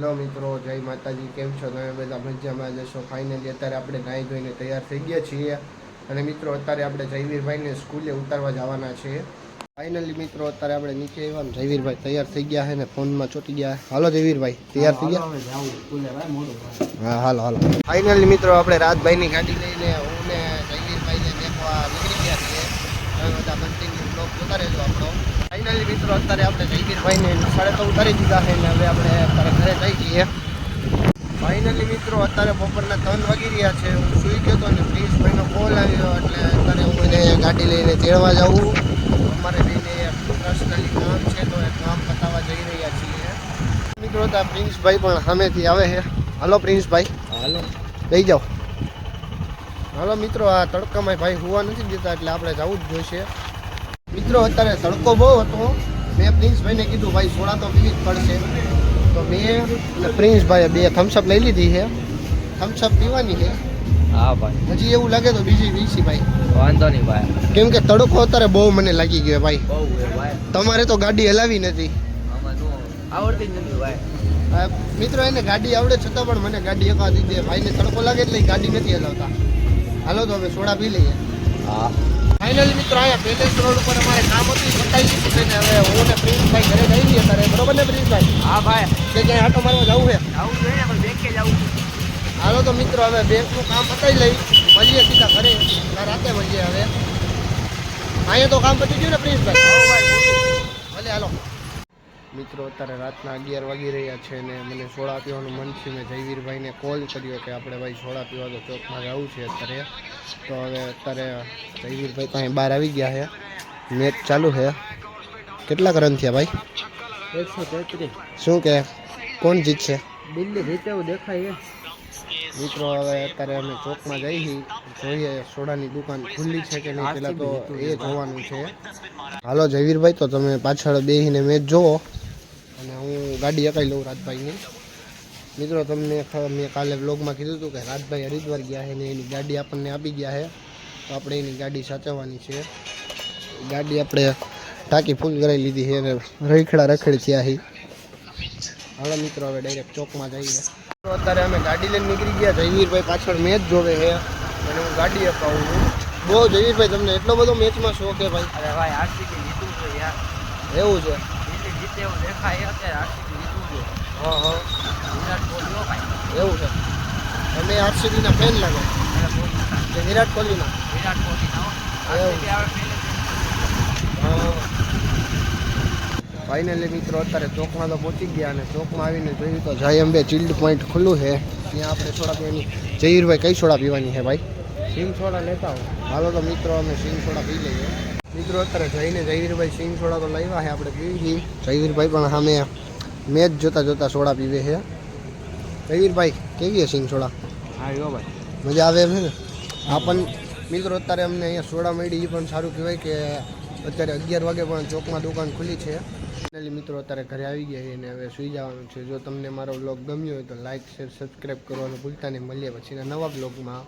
Hello મિત્રો, જય માતાજી. કેમ છો તમે બધા? મજામાં જશો. ફાઇનલી અત્યારે આપણે નાહી ધોઈને તૈયાર થઈ ગયા છીએ અને મિત્રો અત્યારે આપણે જયવીરભાઈને સ્કૂલે ઉતારવા જવાના છીએ. ફાઇનલી મિત્રો અત્યારે આપણે નીચે આવ્યા. જયવીરભાઈ તૈયાર થઈ ગયા છે ને ફોનમાં ચોટી ગયા. હાલો જયવીરભાઈ, તૈયાર થઈ ગયા? હા હાલો હાલો. ફાઇનલી મિત્રો આપણે રાજભાઈની ગાડી લઈને હું ને જયવીરભાઈને દેખવા નીકળી ગયા છીએ. તમે બધા કન્ટિન્યુ બ્લોગ જોતા રહેજો આપણો. ફાઇનલી મિત્રો અત્યારે આપણે જયવીરભાઈને નિશાળે તો ઉતારી દીધા છે ને હવે આપણે અત્યારે ઘરે જઈ જઈએ. ફાઇનલી મિત્રો અત્યારે બપોરના 3 વાગી રહ્યા છે. હું સૂઈ ગયો હતો અને પ્રિન્સભાઈનો કોલ આવ્યો એટલે અત્યારે હું એને ગાડી લઈને તેડવા જાઉં. અમારે બેને પર્સનલી કામ છે તો એ કામ પતાવવા જઈ રહ્યા છીએ. મિત્રો ત્યાં પ્રિન્સભાઈ પણ સામેથી આવે છે. હાલો પ્રિન્સભાઈ, હાલો લઈ જાઓ. હાલો મિત્રો, આ તડકામાં ભાઈ હોવા નથી દેતા એટલે આપણે જવું જ જોઈશે. મિત્રો અત્યારે તડકો બહુ હતો. મેં પ્રિન્સભાઈને કીધું ભાઈ સોડા તો પીવી જ પડશે, તો મેં અને પ્રિન્સભાઈએ 2 થમ્સઅપ લઈ લીધી છે. થમ્સઅપ પીવાની છે. હા ભાઈ, હજી એવું લાગે તો બીજી વીસી ભાઈ. વાંધો નહીં ભાઈ, કેમ કે તડકો અત્યારે બહુ મને લાગી ગયો ભાઈ. બહુ ભાઈ, તમારે તો ગાડી હલાવી નથી. આવડતી જ નથી ભાઈ. મિત્રો એને ગાડી આવડે છતાં પણ મને ગાડી એકા દીધી. ભાઈને તડકો લાગે એટલે ગાડી નથી હલાવતા. હાલો તો હવે સોડા પી લઈએ. હા ફાઇનલી મિત્રો અહીંયા પેલેસ રોડ ઉપર અમારે કામ હતું, બતાવી દીધું છે ને હવે હું ને પ્રિન્સભાઈ ઘરે જઈ રહીએ અત્યારે. બરોબર ને પ્રિન્સભાઈ? હા ભાઈ, કે ક્યાંય આટો મારવા જવું છે? આવું જોઈએ ને, પણ બેંકે જવું. હાલો તો મિત્રો હવે બેંકનું કામ પતાવી લઈ, મળીએ સીધા ઘરે. રાતે મળીએ હવે. અહીંયા તો કામ પતી ગયું ને પ્રિન્સભાઈ? ભલે હાલો. મિત્રો અત્યારે રાતના 11 વાગી રહ્યા છે ને મને સોડા પીવાનું મન છે. મેં જયવીરભાઈને કોલ કર્યો કે આપણે ભાઈ સોડા પીવા તો ચોકમાં જવું છે અત્યારે. તો હવે અત્યારે જયવીરભાઈ પાસે બહાર આવી ગયા છે. મેચ ચાલુ છે. કેટલા રન થયા ભાઈ? 133. શું કે કોણ જીતશે? દિલ્હી જીતે એવું દેખાય. મિત્રો હવે અત્યારે અમે ચોકમાં જઈએ, જોઈએ સોડાની દુકાન ખુલ્લી છે કે નહીં, પહેલાં તો એ જોવાનું છે. હાલો જયવીરભાઈ, તો તમે પાછળ બેસીને મેચ જોવો અને હું ગાડી અકાઈ લઉં રાજભાઈની. મિત્રો તમને મેં કાલે બ્લોગમાં કીધું હતું કે રાજભાઈ હરિદ્વાર ગયા છે ને એની ગાડી આપણને આપી ગયા છે, તો આપણે એની ગાડી સાચવવાની છે. ગાડી આપણે ટાંકી ફૂલ કરાવી લીધી છે અને રખડા રખડ થયા છે. હાલો મિત્રો હવે ડાયરેક્ટ ચોકમાં જઈએ. તો અત્યારે અમે ગાડી લઈને નીકળી ગયા. જયવીરભાઈ પાછળ મેચ જોવે છે અને હું ગાડી અપાવું છું. બહુ જયવીરભાઈ તમને એટલો બધો મેચમાં શોખ છે ભાઈ? અરે ભાઈ, આરસીબી જીતવું છે યાર. એવું છે? દિલ્હી જીતે એવું દેખાય અત્યારે. આરસીબી જીતવું છે. હા હા, વિરાટ કોહલી હો ભાઈ. એવું છે? તમે આરસીબીના ફેન લાગો કે વિરાટ કોહલીના? વિરાટ કોહલી ના આરસીબી આવે પહેલે. ફાઇનલી મિત્રો અત્યારે ચોકમાં તો પહોંચી ગયા અને ચોકમાં આવીને જોયું તો જય અંબે ચિલ્ડ પોઈન્ટ ખુલ્લું છે. ત્યાં આપણે સોડા પીવાની. જયવીરભાઈ કઈ સોડા પીવાની છે ભાઈ? સિંગ સોડા લેતા હો. હાલો તો મિત્રો અમે સિંગ સોડા પી લઈએ. મિત્રો અત્યારે જઈને જયવીરભાઈ સિંગ સોડા તો લાવ્યા છે, આપણે પીવી. જયવીરભાઈ પણ સામે મેચ જોતા જોતા સોડા પીવે છે. જયવીરભાઈ કેવી છે સિંગ સોડા? હા યો ભાઈ, મજા આવે એમ છે ને? આ પણ મિત્રો અત્યારે અમને અહીંયા સોડા મળી, એ પણ સારું કહેવાય કે અત્યારે 11 વાગે પણ ચોકમાં દુકાન ખુલ્લી છે. ફાઇનલી મિત્રો અત્યારે ઘરે આવી ગયા છે અને હવે સૂઈ જવાનું છે. જો તમને મારો બ્લોગ ગમ્યો હોય તો લાઇક શેર સબસ્ક્રાઈબ કરવાનું ભૂલતા નહીં. મળીએ પછીના નવા બ્લોગમાં.